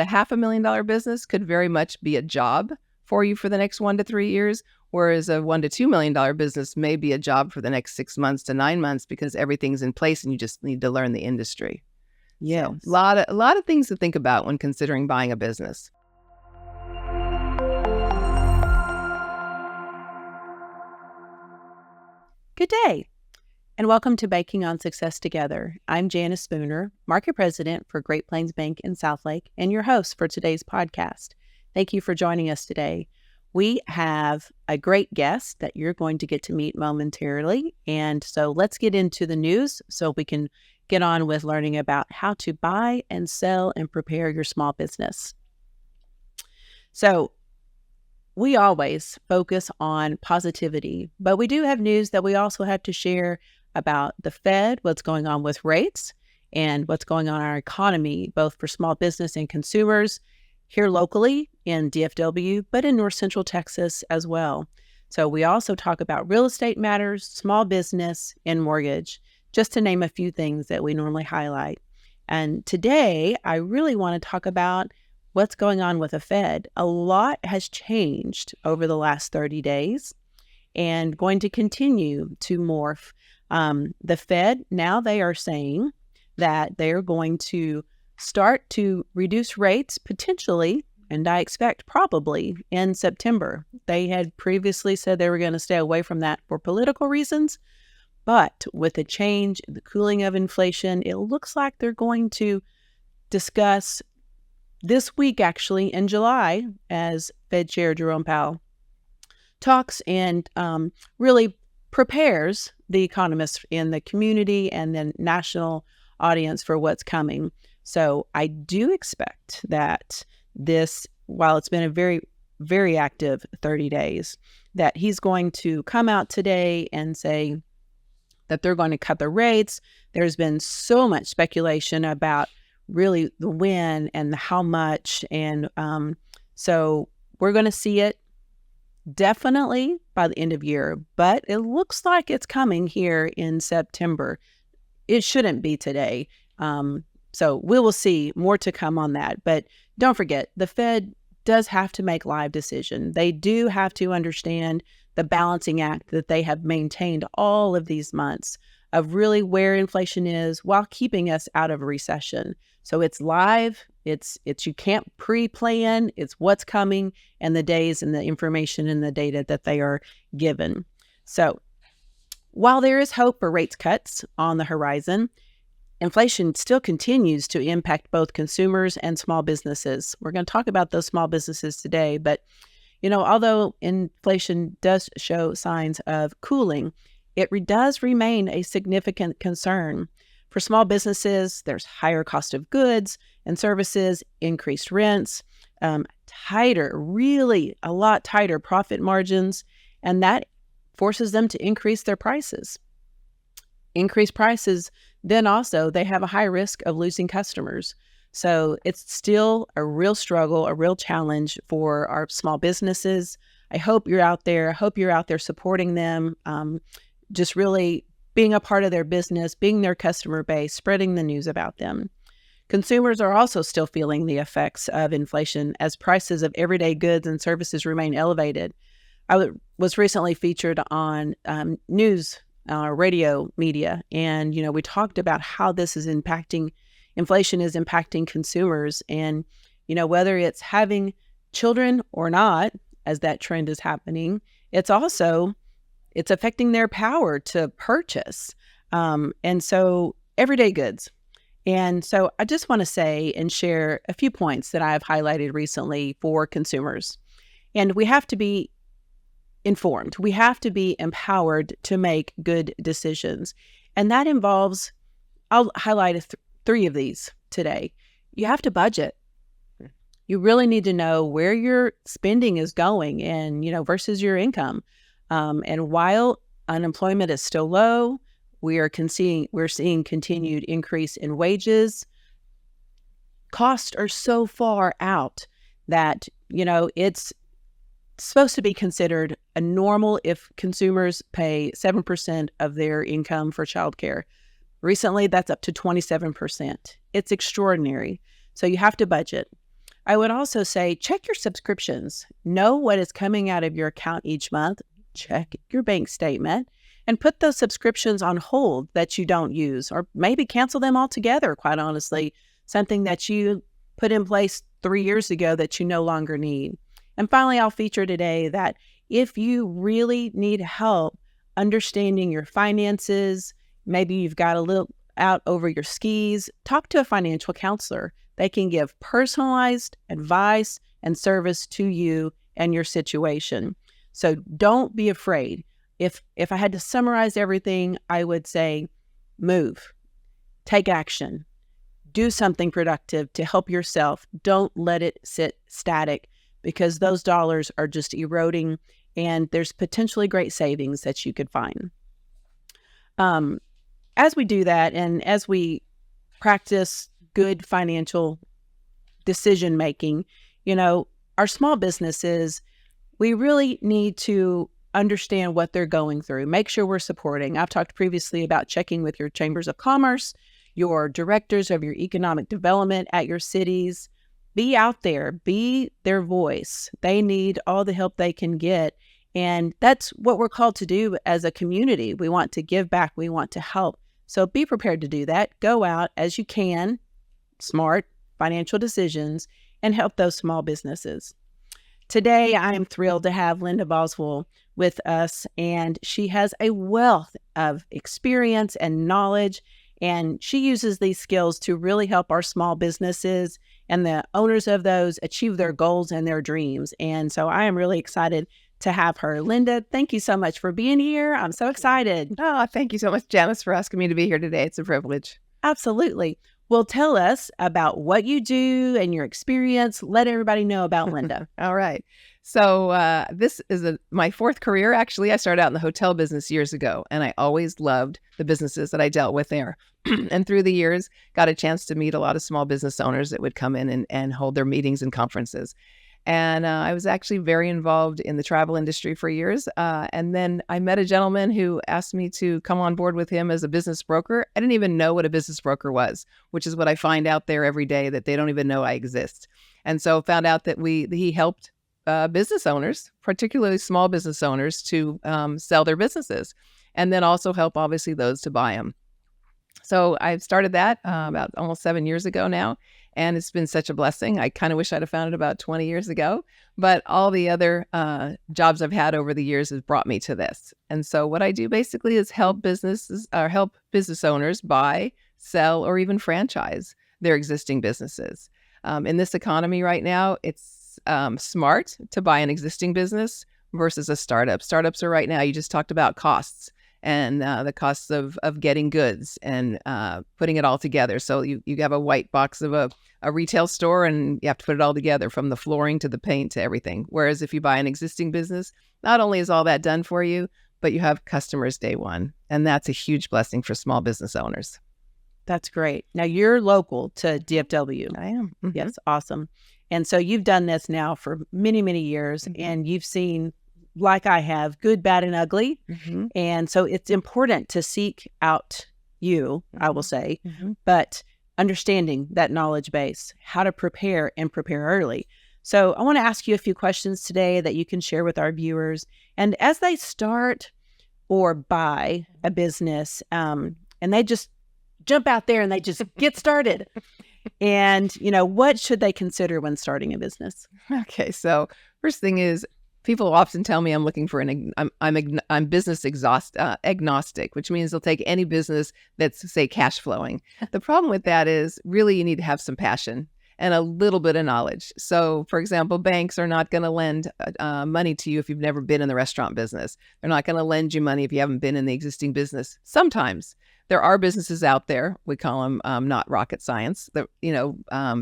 The $500,000 business could very much be a job for you for the next 1 to 3 years, whereas a $1 to $2 million business may be a job for the next 6 months to 9 months because everything's in place and you just need to learn the industry. Yes. So a lot of things to think about when considering buying a business. Good day, and welcome to Banking on Success Together. I'm Janice Spooner, Market President for Great Plains Bank in Southlake, and your host for today's podcast. Thank you for joining us today. We have a great guest that you're going to get to meet momentarily, and so let's get into the news so we can get on with learning about how to buy and sell and prepare your small business. So, we always focus on positivity, but we do have news that we also have to share about the Fed, what's going on with rates, and what's going on in our economy, both for small business and consumers here locally in DFW, but in North Central Texas as well. So we also talk about real estate matters, small business, and mortgage, just to name a few things that we normally highlight. And today, I really want to talk about what's going on with the Fed. A lot has changed over the last 30 days and going to continue to morph. The Fed, now they are saying that they're going to start to reduce rates potentially, and I expect probably in September. They had previously said they were going to stay away from that for political reasons, but with the change, the cooling of inflation, it looks like they're going to discuss this week, actually, in July, as Fed Chair Jerome Powell talks and really prepares the economists in the community and the national audience for what's coming. So I do expect that this, while it's been a very, very active 30 days, that he's going to come out today and say that they're going to cut the rates. There's been so much speculation about really the when and the how much. And so we're going to see it definitely by the end of year, but it looks like it's coming here in September. It shouldn't be today. So we will see more to come on that. But don't forget, the Fed does have to make live decisions. They do have to understand the balancing act that they have maintained all of these months of really where inflation is while keeping us out of a recession. So it's live, it's you can't pre-plan, it's what's coming and the days and the information and the data that they are given. So while there is hope for rates cuts on the horizon, inflation still continues to impact both consumers and small businesses. We're going to talk about those small businesses today, but although inflation does show signs of cooling, it does remain a significant concern. For small businesses, there's higher cost of goods and services, increased rents, really a lot tighter profit margins, and that forces them to increase their prices. Increased prices, then also they have a high risk of losing customers. So it's still a real struggle, a real challenge for our small businesses. I hope you're out there. I hope you're out there supporting them, just really being a part of their business, being their customer base, spreading the news about them. Consumers are also still feeling the effects of inflation as prices of everyday goods and services remain elevated. I was recently featured on news, radio media, and we talked about how this is impacting, inflation is impacting consumers, and whether it's having children or not, as that trend is happening, it's affecting their power to purchase. And so everyday goods. And so I just want to say and share a few points that I've highlighted recently for consumers. And we have to be informed. We have to be empowered to make good decisions. And that involves, I'll highlight three of these today. You have to budget. You really need to know where your spending is going and, versus your income. And while unemployment is still low, we're seeing continued increase in wages. Costs are so far out that, it's supposed to be considered a normal if consumers pay 7% of their income for childcare. Recently, that's up to 27%. It's extraordinary. So you have to budget. I would also say check your subscriptions. Know what is coming out of your account each month. Check your bank statement and put those subscriptions on hold that you don't use, or maybe cancel them altogether, quite honestly. Something that you put in place 3 years ago that you no longer need. And finally, I'll feature today that if you really need help understanding your finances, maybe you've got a little out over your skis, talk to a financial counselor. They can give personalized advice and service to you and your situation. So don't be afraid. If I had to summarize everything, I would say move, take action, do something productive to help yourself. Don't let it sit static, because those dollars are just eroding and there's potentially great savings that you could find. As we do that and as we practice good financial decision making, our small businesses, we really need to understand what they're going through. Make sure we're supporting. I've talked previously about checking with your chambers of commerce, your directors of your economic development at your cities. Be out there, be their voice. They need all the help they can get. And that's what we're called to do as a community. We want to give back. We want to help. So be prepared to do that. Go out as you can, smart financial decisions, and help those small businesses. Today, I am thrilled to have Linda Boswell with us, and she has a wealth of experience and knowledge, and she uses these skills to really help our small businesses and the owners of those achieve their goals and their dreams. And so I am really excited to have her. Linda, thank you so much for being here. I'm so excited. Oh, thank you so much, Janice, for asking me to be here today. It's a privilege. Absolutely. Well, tell us about what you do and your experience. Let everybody know about Linda. All right. So this is my fourth career. Actually, I started out in the hotel business years ago, and I always loved the businesses that I dealt with there. And through the years, got a chance to meet a lot of small business owners that would come in and hold their meetings and conferences. And I was actually very involved in the travel industry for years. And then I met a gentleman who asked me to come on board with him as a business broker. I didn't even know what a business broker was, which is what I find out there every day, that they don't even know I exist. And so found out that he helped business owners, particularly small business owners, to sell their businesses, and then also help, obviously, those to buy them. So I started that about almost 7 years ago now, and it's been such a blessing. I kind of wish I'd have found it about 20 years ago, but all the other jobs I've had over the years has brought me to this. And so what I do basically is help business owners buy, sell, or even franchise their existing businesses. In this economy right now, it's smart to buy an existing business versus a startup. Startups are right now, you just talked about costs and the costs of getting goods and putting it all together. So you have a white box of a retail store, and you have to put it all together, from the flooring to the paint to everything. Whereas if you buy an existing business, not only is all that done for you, but you have customers day one. And that's a huge blessing for small business owners. That's great. Now, you're local to DFW. I am. Mm-hmm. Yes, awesome. And so you've done this now for many, many years, mm-hmm. and you've seen, like I have, good, bad, and ugly. Mm-hmm. And so it's important to seek out you, I will say, mm-hmm. but understanding that knowledge base, how to prepare and prepare early. So I want to ask you a few questions today that you can share with our viewers. And as they start or buy a business, and they just jump out there and they just get started. And, what should they consider when starting a business? Okay. So first thing is, people often tell me I'm looking for I'm business agnostic, which means they'll take any business that's, say, cash flowing. The problem with that is really you need to have some passion and a little bit of knowledge. So, for example, banks are not going to lend money to you if you've never been in the restaurant business. They're not going to lend you money if you haven't been in the existing business. Sometimes there are businesses out there, we call them not rocket science, that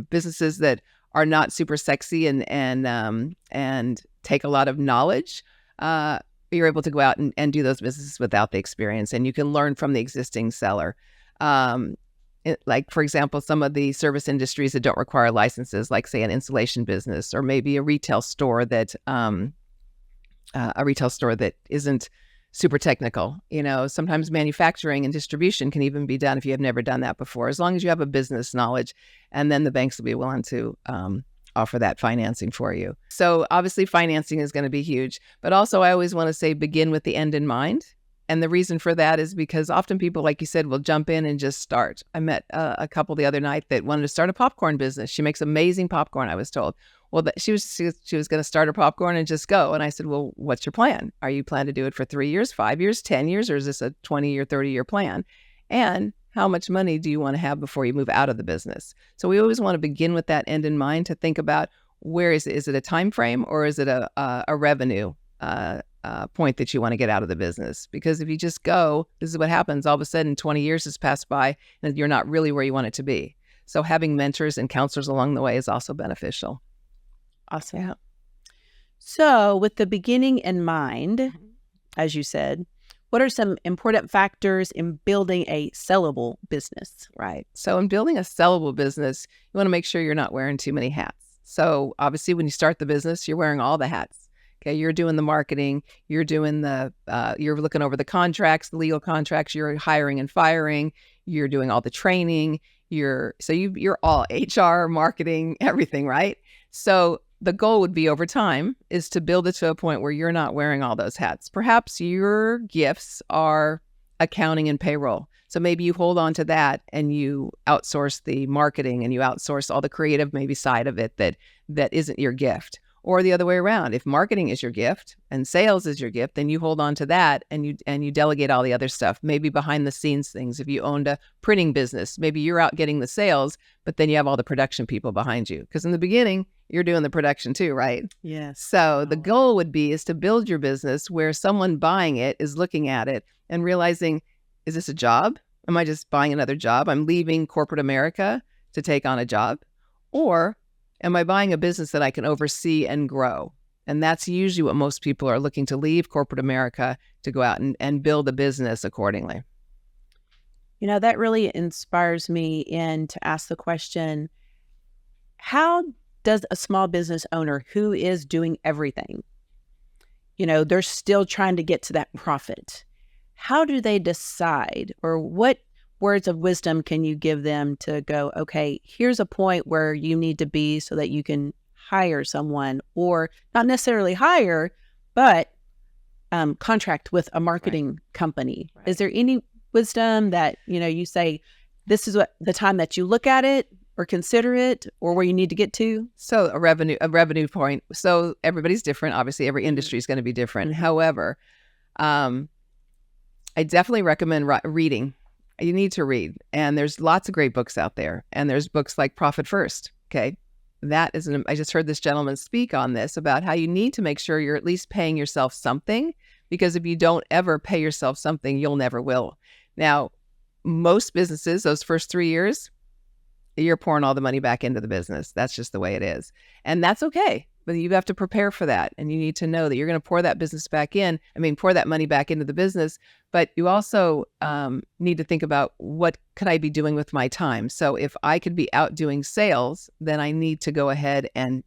businesses that are not super sexy and take a lot of knowledge. You're able to go out and do those businesses without the experience, and you can learn from the existing seller. Like, for example, some of the service industries that don't require licenses, like, say, an installation business, or maybe a retail store that isn't super technical. Sometimes manufacturing and distribution can even be done if you have never done that before, as long as you have a business knowledge, and then the banks will be willing to offer that financing for you. So obviously financing is going to be huge, but also I always want to say begin with the end in mind. And the reason for that is because often people, like you said, will jump in and just start. I met a couple the other night that wanted to start a popcorn business. She makes amazing popcorn, I was told. Well, she was going to start her popcorn and just go. And I said, well, what's your plan? Are you plan to do it for 3 years, 5 years, 10 years, or is this a 20 or 30-year plan? And how much money do you want to have before you move out of the business? So we always want to begin with that end in mind to think about where is it? Is it a time frame or is it a revenue point that you want to get out of the business? Because if you just go, this is what happens. All of a sudden, 20 years has passed by and you're not really where you want it to be. So having mentors and counselors along the way is also beneficial. Awesome. Yeah. So with the beginning in mind, as you said, what are some important factors in building a sellable business? Right. So in building a sellable business, you want to make sure you're not wearing too many hats. So obviously when you start the business, you're wearing all the hats. Okay. You're doing the marketing, you're doing you're looking over the contracts, the legal contracts, you're hiring and firing, you're doing all the training, you're all HR, marketing, everything, right? So the goal would be over time is to build it to a point where you're not wearing all those hats. Perhaps your gifts are accounting and payroll. So maybe you hold on to that and you outsource the marketing and you outsource all the creative maybe side of it that isn't your gift. Or the other way around, if marketing is your gift and sales is your gift, then you hold on to that and you delegate all the other stuff, maybe behind the scenes things. If you owned a printing business, maybe you're out getting the sales, but then you have all the production people behind you. Because in the beginning, you're doing the production too, right? Yes. So the goal is to build your business where someone buying it is looking at it and realizing, is this a job? Am I just buying another job? I'm leaving corporate America to take on a job? Or am I buying a business that I can oversee and grow? And that's usually what most people are looking to leave corporate America to go out and build a business accordingly. You know, that really inspires me to ask the question, how does a small business owner who is doing everything, they're still trying to get to that profit. How do they decide, or what words of wisdom can you give them to go, okay, here's a point where you need to be so that you can hire someone, or not necessarily hire, but contract with a marketing company? Right. Is there any wisdom that, you say, this is what the time that you look at it or consider it, or where you need to get to? So a revenue point. So everybody's different. Obviously, every industry is going to be different. However, I definitely recommend reading. You need to read. And there's lots of great books out there. And there's books like Profit First. Okay. I just heard this gentleman speak on this about how you need to make sure you're at least paying yourself something, because if you don't ever pay yourself something, you'll never will. Now, most businesses, those first 3 years, you're pouring all the money back into the business. That's just the way it is. And that's okay. But you have to prepare for that. And you need to know that you're going to pour that pour that money back into the business. But you also need to think about, what could I be doing with my time? So if I could be out doing sales, then I need to go ahead and,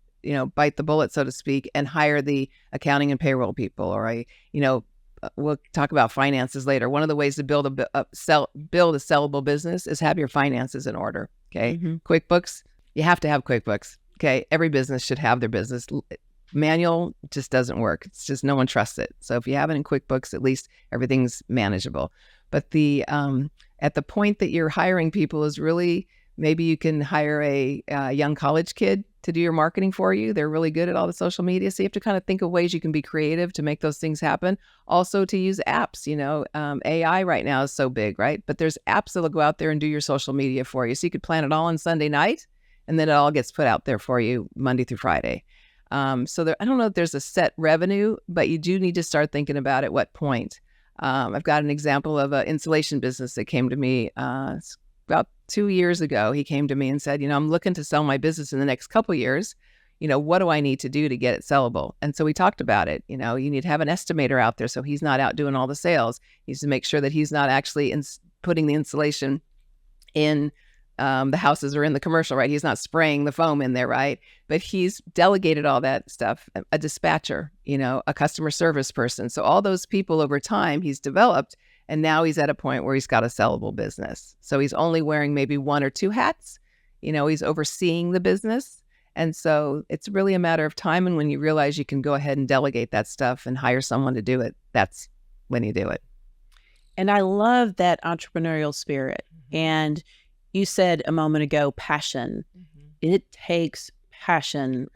bite the bullet, so to speak, and hire the accounting and payroll people. Or we'll talk about finances later. One of the ways to build a sellable business is have your finances in order. Okay. Mm-hmm. QuickBooks, you have to have QuickBooks. Okay. Every business should have their business. Manual just doesn't work. It's just no one trusts it. So if you have it in QuickBooks, at least everything's manageable. But at the point that you're hiring people is really, maybe you can hire a young college kid to do your marketing for you. They're really good at all the social media. So you have to kind of think of ways you can be creative to make those things happen. Also to use apps, AI right now is so big, right? But there's apps that'll go out there and do your social media for you. So you could plan it all on Sunday night, and then it all gets put out there for you Monday through Friday. I don't know if there's a set revenue, but you do need to start thinking about at what point. I've got an example of an insulation business that came to me about 2 years ago. He came to me and said, I'm looking to sell my business in the next couple of years. What do I need to do to get it sellable? And so we talked about it. You need to have an estimator out there so he's not out doing all the sales. He needs to make sure that he's not actually putting the insulation in the houses or in the commercial, right? He's not spraying the foam in there, right? But he's delegated all that stuff, a dispatcher, a customer service person. So all those people over time he's developed, and now he's at a point where he's got a sellable business. So he's only wearing maybe 1 or 2 hats. He's overseeing the business, And so it's really a matter of time. And when you realize you can go ahead and delegate that stuff and hire someone to do it, that's when you do it. And I love that entrepreneurial spirit. And you said a moment ago, passion. It takes passion,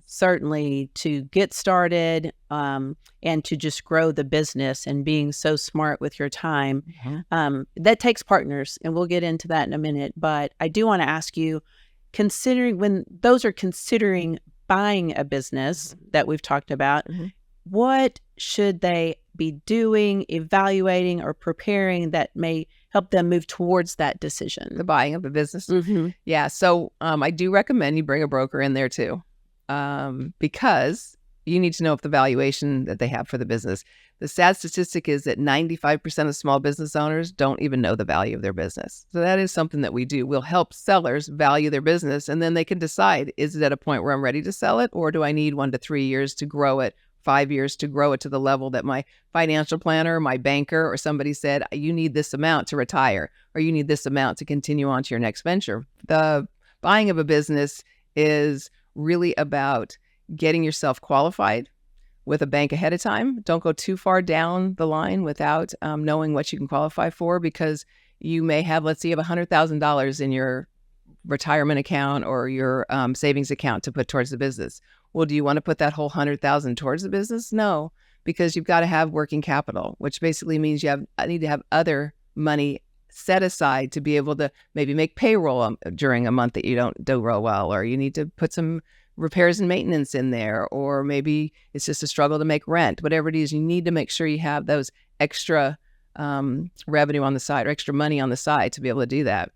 certainly, to get started and to just grow the business and being so smart with your time. That takes partners, and we'll get into that in a minute. But I do want to ask you, considering when those are considering buying a business that we've talked about, what should they be doing, evaluating, or preparing that may help them move towards that decision? The buying of a business. Yeah. So I do recommend you bring a broker in there too, because you need to know if the valuation that they have for the business. The sad statistic is that 95% of small business owners don't even know the value of their business. So that is something that we do. We'll help sellers value their business, and then they can decide, is it at a point where I'm ready to sell it, or do I need 1 to 3 years to grow it, 5 years to grow it to the level that my financial planner, my banker, or somebody said, you need this amount to retire, or you need this amount to continue on to your next venture. The buying of a business is really about getting yourself qualified with a bank ahead of time. Don't go too far down the line without knowing what you can qualify for, because you may have, let's say you have $100,000 in your retirement account or your savings account to put towards the business. Well, do you want to put that whole $100,000 towards the business? No, because you've got to have working capital, which basically means I need to have other money set aside to be able to maybe make payroll during a month that you don't do real well, or you need to put some repairs and maintenance in there, or maybe it's just a struggle to make rent. Whatever it is, you need to make sure you have those extra revenue on the side or extra money on the side to be able to do that.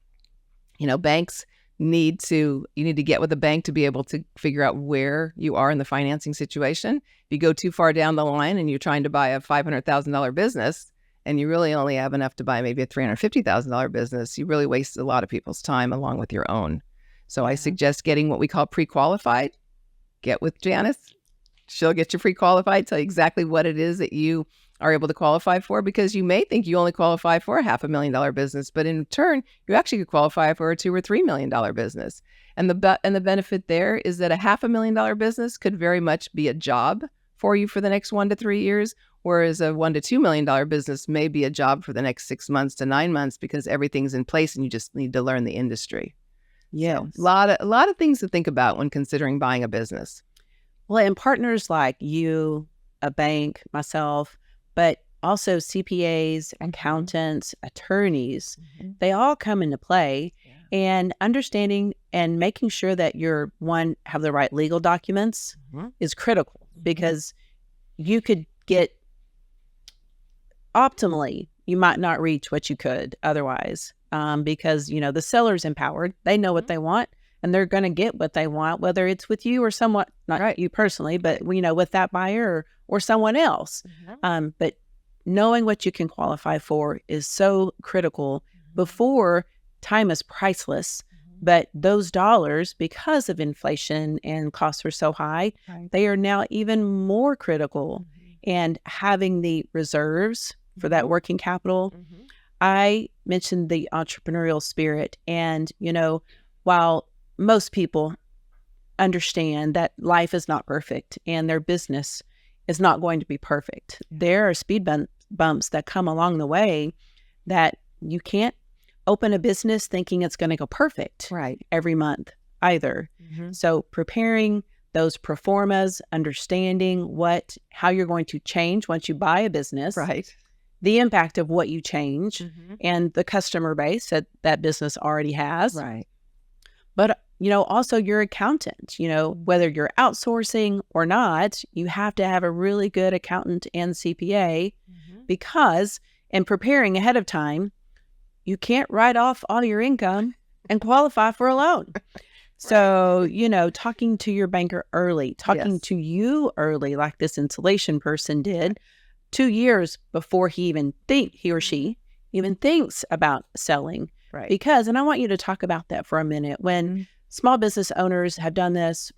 Banks you need to get with a bank to be able to figure out where you are in the financing situation. If you go too far down the line and you're trying to buy a $500,000 business and you really only have enough to buy maybe a $350,000 business, you really waste a lot of people's time along with your own. So I suggest getting what we call pre-qualified. Get with Janice. She'll get you pre-qualified, tell you exactly what it is that you are able to qualify for, because you may think you only qualify for a $500,000 business, but in turn, you actually could qualify for a $2 or $3 million business. And the benefit there is that a $500,000 business could very much be a job for you for the next 1 to 3 years, whereas a $1 to $2 million business may be a job for the next 6 months to 9 months, because everything's in place and you just need to learn the industry. Yeah, So, a lot of things to think about when considering buying a business. Well, and partners like you, a bank, myself, but also CPAs, accountants, attorneys, they all come into play. And understanding and making sure that you're, have the right legal documents is critical, because you could get, optimally, you might not reach what you could otherwise, because, the seller's empowered. They know what they want, and they're going to get what they want, whether it's with you or somewhat, not you personally, but, with that buyer or someone else. But knowing what you can qualify for is so critical. Before, time is priceless, but those dollars, because of inflation and costs are so high, they are now even more critical. And having the reserves for that working capital. I mentioned the entrepreneurial spirit, and, while most people understand that life is not perfect and their business is not going to be perfect, there are speed bumps that come along the way that you can't open a business thinking it's going to go perfect every month either. So preparing those pro formas, understanding how you're going to change once you buy a business, the impact of what you change, and the customer base that business already has. But, also your accountant, whether you're outsourcing or not, you have to have a really good accountant and CPA, because in preparing ahead of time, you can't write off all your income and qualify for a loan. So, talking to your banker early, talking to you early, like this insulation person did, 2 years before he or she even thinks about selling. Because, and I want you to talk about that for a minute, when small business owners have done this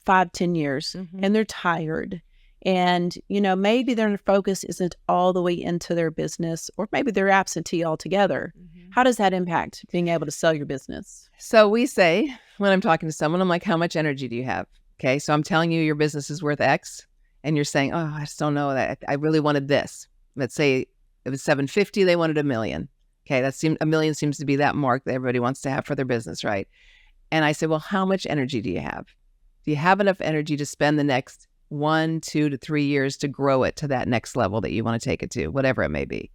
5-10 years and they're tired And, maybe their focus isn't all the way into their business, or maybe they're absentee altogether. How does that impact being able to sell your business? So we say, when I'm talking to someone, I'm like, how much energy do you have? Okay, so I'm telling you your business is worth X, and you're saying, oh, I just don't know that. I really wanted this. Let's say it was 750, they wanted $1 million. Okay, $1 million seems to be that mark that everybody wants to have for their business, right? And I say, well, how much energy do you have? Do you have enough energy to spend the next 1, 2 to 3 years to grow it to that next level that you want to take it to, whatever it may be?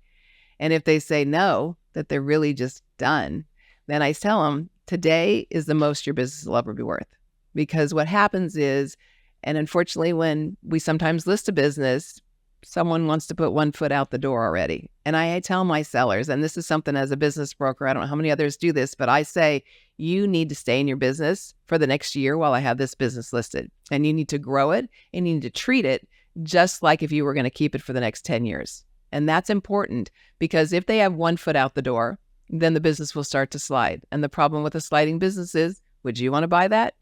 And if they say no, that they're really just done, then I tell them today is the most your business will ever be worth. Because what happens is, and unfortunately, when we sometimes list a business, someone wants to put one foot out the door already. And I tell my sellers, and this is something as a business broker, I don't know how many others do this, but I say, you need to stay in your business for the next year while I have this business listed. And you need to grow it and you need to treat it just like if you were going to keep it for the next 10 years. And that's important because if they have one foot out the door, then the business will start to slide. And the problem with a sliding business is, would you want to buy that?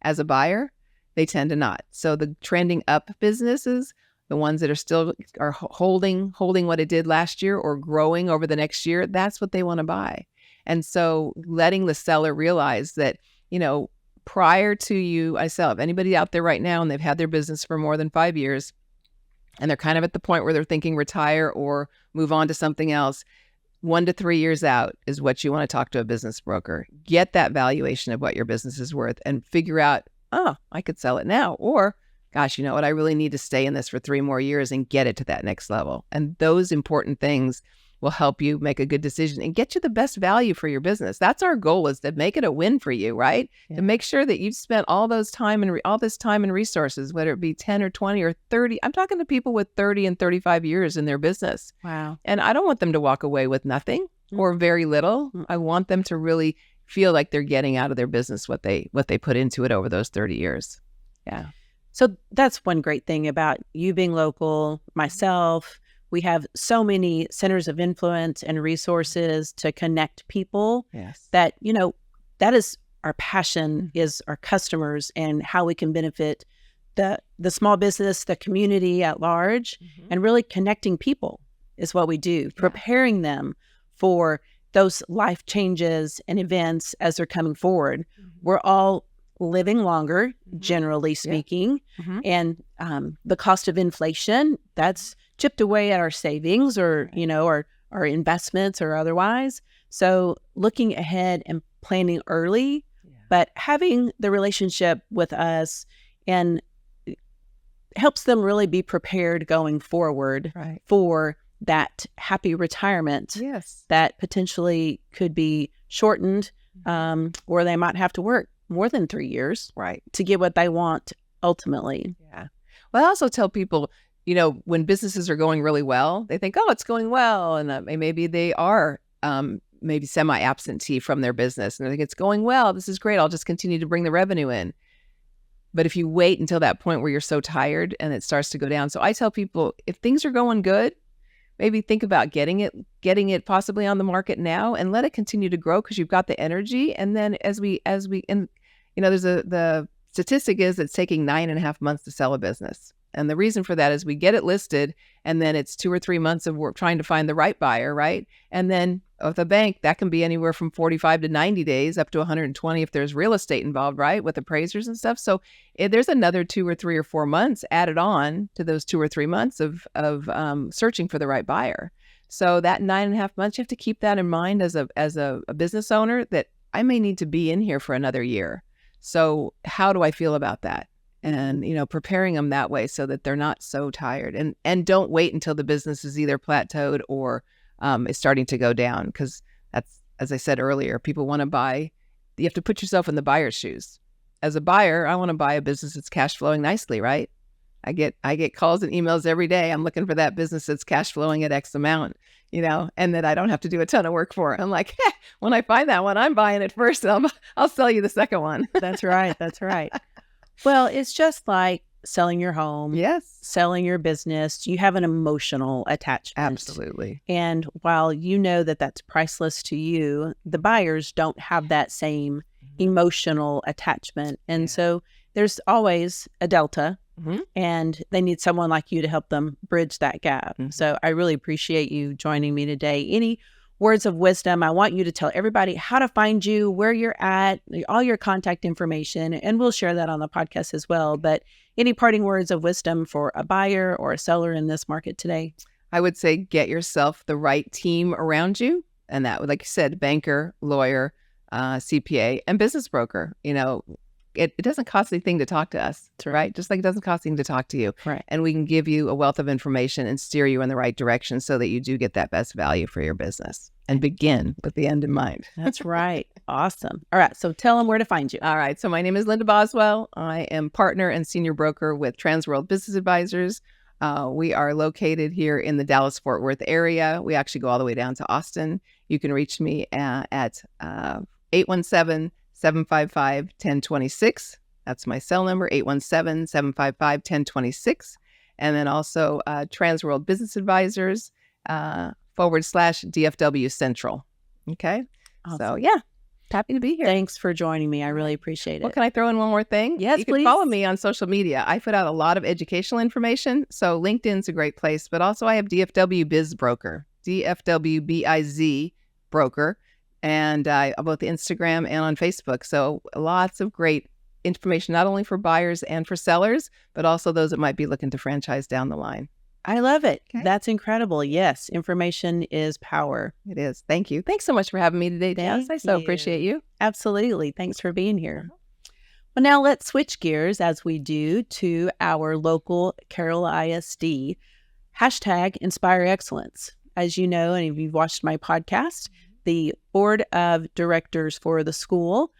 As a buyer, they tend to not. So the trending up businesses, the ones that are still holding what it did last year or growing over the next year, that's what they want to buy. And so letting the seller realize that, prior to you, I sell, if anybody out there right now and they've had their business for more than 5 years and they're kind of at the point where they're thinking retire or move on to something else, 1 to 3 years out is what you want to talk to a business broker. Get that valuation of what your business is worth and figure out, oh, I could sell it now. Or, gosh, you know what? I really need to stay in this for 3 more years and get it to that next level. And those important things will help you make a good decision and get you the best value for your business. That's our goal, is to make it a win for you, right? Yeah. To make sure that you've spent all this time and resources, whether it be 10 or 20 or 30. I'm talking to people with 30 and 35 years in their business. Wow. And I don't want them to walk away with nothing or very little. I want them to really feel like they're getting out of their business what they put into it over those 30 years. Yeah. So that's one great thing about you being local, myself. We have so many centers of influence and resources to connect people. Yes. That, that is our passion, is our customers and how we can benefit the small business, the community at large, and really connecting people is what we do, preparing them for those life changes and events as they're coming forward. We're all living longer, generally speaking, and the cost of inflation, that's chipped away at our savings or, our investments or otherwise. So looking ahead and planning early, but having the relationship with us and helps them really be prepared going forward for that happy retirement that potentially could be shortened, or they might have to work more than 3 years to get what they want ultimately. Yeah. Well, I also tell people, when businesses are going really well, they think, oh, it's going well. And maybe they are maybe semi-absentee from their business. And they think it's going well. This is great. I'll just continue to bring the revenue in. But if you wait until that point where you're so tired and it starts to go down. So I tell people, if things are going good, maybe think about getting it possibly on the market now and let it continue to grow because you've got the energy. And then there's the statistic is it's taking 9.5 months to sell a business. And the reason for that is we get it listed and then it's 2 or 3 months of work trying to find the right buyer, right? And then with a bank, that can be anywhere from 45 to 90 days up to 120 if there's real estate involved, right? With appraisers and stuff. So there's another 2 or 3 or 4 months added on to those 2 or 3 months of searching for the right buyer. So that 9.5 months, you have to keep that in mind as a business owner that I may need to be in here for another year. So how do I feel about that? And, preparing them that way so that they're not so tired and don't wait until the business is either plateaued or is starting to go down. Because that's, as I said earlier, people want to buy, you have to put yourself in the buyer's shoes. As a buyer, I want to buy a business that's cash flowing nicely, right? I get calls and emails every day. I'm looking for that business that's cash flowing at X amount, and that I don't have to do a ton of work for. I'm like, when I find that one, I'm buying it first. I'll sell you the second one. That's right. That's right. Well, it's just like selling your home, selling your business. You have an emotional attachment. Absolutely. And while you know that that's priceless to you, the buyers don't have that same emotional attachment. And so there's always a delta and they need someone like you to help them bridge that gap. So I really appreciate you joining me today. Any words of wisdom? I want you to tell everybody how to find you, where you're at, all your contact information, and we'll share that on the podcast as well. But any parting words of wisdom for a buyer or a seller in this market today? I would say get yourself the right team around you. And that, like you said, banker, lawyer, CPA, and business broker. It doesn't cost anything to talk to us, right? Just like it doesn't cost anything to talk to you. Right. And we can give you a wealth of information and steer you in the right direction so that you do get that best value for your business and begin with the end in mind. That's right. Awesome. All right. So tell them where to find you. All right. So my name is Linda Boswell. I am partner and senior broker with Transworld Business Advisors. We are located here in the Dallas-Fort Worth area. We actually go all the way down to Austin. You can reach me at 817-755-1026. That's my cell number, 817-755-1026. And then also Transworld Business Advisors /DFW Central. Okay. Awesome. So yeah, happy to be here. Thanks for joining me. I really appreciate it. Well, can I throw in one more thing? Yes, you can please. follow me on social media. I put out a lot of educational information. So LinkedIn's a great place, but also I have DFW Biz Broker, DFWBIZ Broker. And both Instagram and on Facebook. So lots of great information, not only for buyers and for sellers, but also those that might be looking to franchise down the line. I love it. Okay. That's incredible. Yes, information is power. It is. Thank you. Thanks so much for having me today, Janice. I so appreciate you. Absolutely. Thanks for being here. Well, now let's switch gears as we do to our local Carroll ISD #InspireExcellence. As you know, and if you've watched my podcast, the board of directors for the school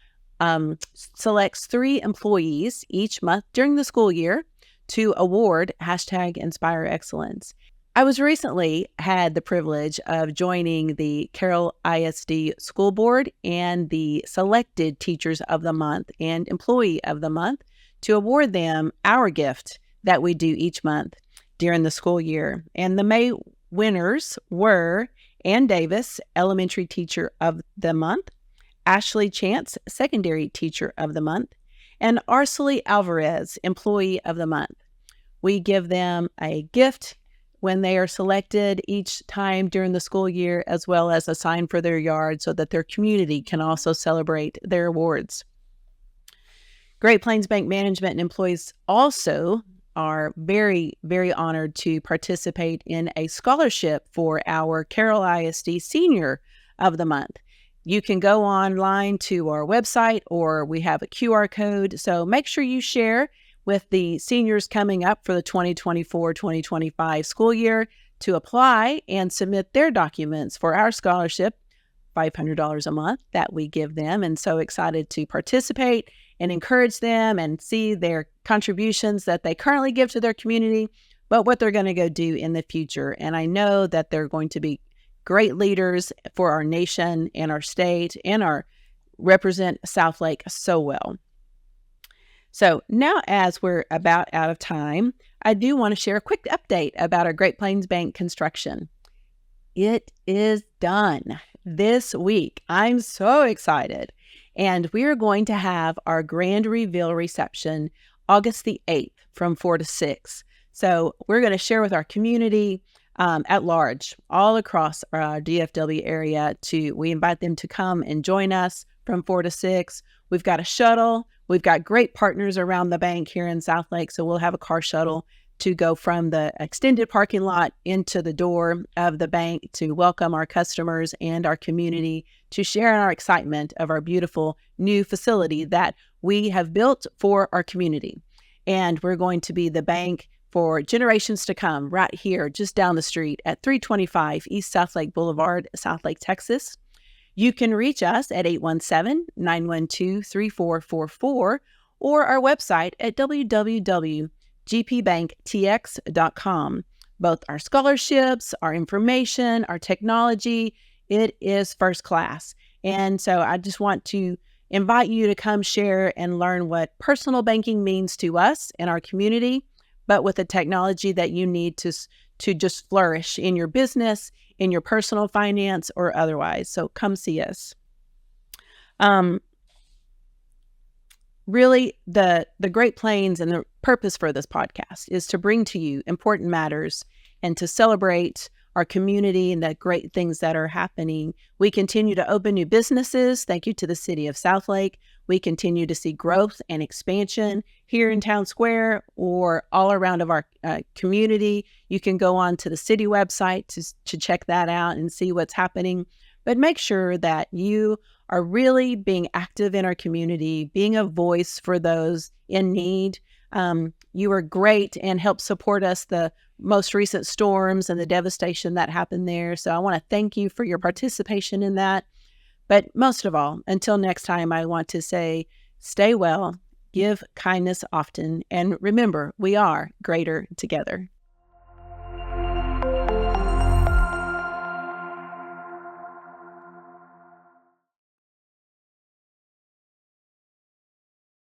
selects 3 employees each month during the school year to award #InspireExcellence. I was recently had the privilege of joining the Carroll ISD School Board and the selected Teachers of the Month and Employee of the Month to award them our gift that we do each month during the school year. And the May winners were Ann Davis, Elementary Teacher of the Month, Ashley Chance, Secondary Teacher of the Month, and Arcely Alvarez, Employee of the Month. We give them a gift when they are selected each time during the school year, as well as a sign for their yard so that their community can also celebrate their awards. Great Plains Bank management and employees also are very, very honored to participate in a scholarship for our Carroll ISD Senior of the Month. You can go online to our website, or we have a QR code. So make sure you share with the seniors coming up for the 2024-2025 school year to apply and submit their documents for our scholarship, $500 a month that we give them. And so excited to participate and encourage them and see their contributions that they currently give to their community, but what they're going to go do in the future. And I know that they're going to be great leaders for our nation and our state and represent Southlake so well. So now, as we're about out of time, I do want to share a quick update about our Great Plains Bank construction. It is done this week. I'm so excited. And we are going to have our grand reveal reception August the 8th from 4 to 6. So we're going to share with our community at large, all across our DFW area. We invite them to come and join us from 4 to 6. We've got a shuttle. We've got great partners around the bank here in Southlake. So we'll have a car shuttle to go from the extended parking lot into the door of the bank to welcome our customers and our community, to share in our excitement of our beautiful new facility that we have built for our community. And we're going to be the bank for generations to come right here, just down the street at 325 East Southlake Boulevard, Southlake, Texas. You can reach us at 817-912-3444 or our website at www.gpbanktx.com. Both our scholarships, our information, our technology, it is first class. And so I just want to invite you to come share and learn what personal banking means to us and our community, but with the technology that you need to just flourish in your business, in your personal finance, or otherwise. So come see us. really, the Great Plains and the purpose for this podcast is to bring to you important matters and to celebrate our community and the great things that are happening. We continue to open new businesses. Thank you to the city of Southlake. We continue to see growth and expansion here in Town Square or all around of our community. You can go on to the city website to check that out and see what's happening. But make sure that you are really being active in our community, being a voice for those in need. You are great and help support us the most recent storms and the devastation that happened there. So I want to thank you for your participation in that. But most of all, until next time, I want to say, stay well, give kindness often, and remember, we are greater together.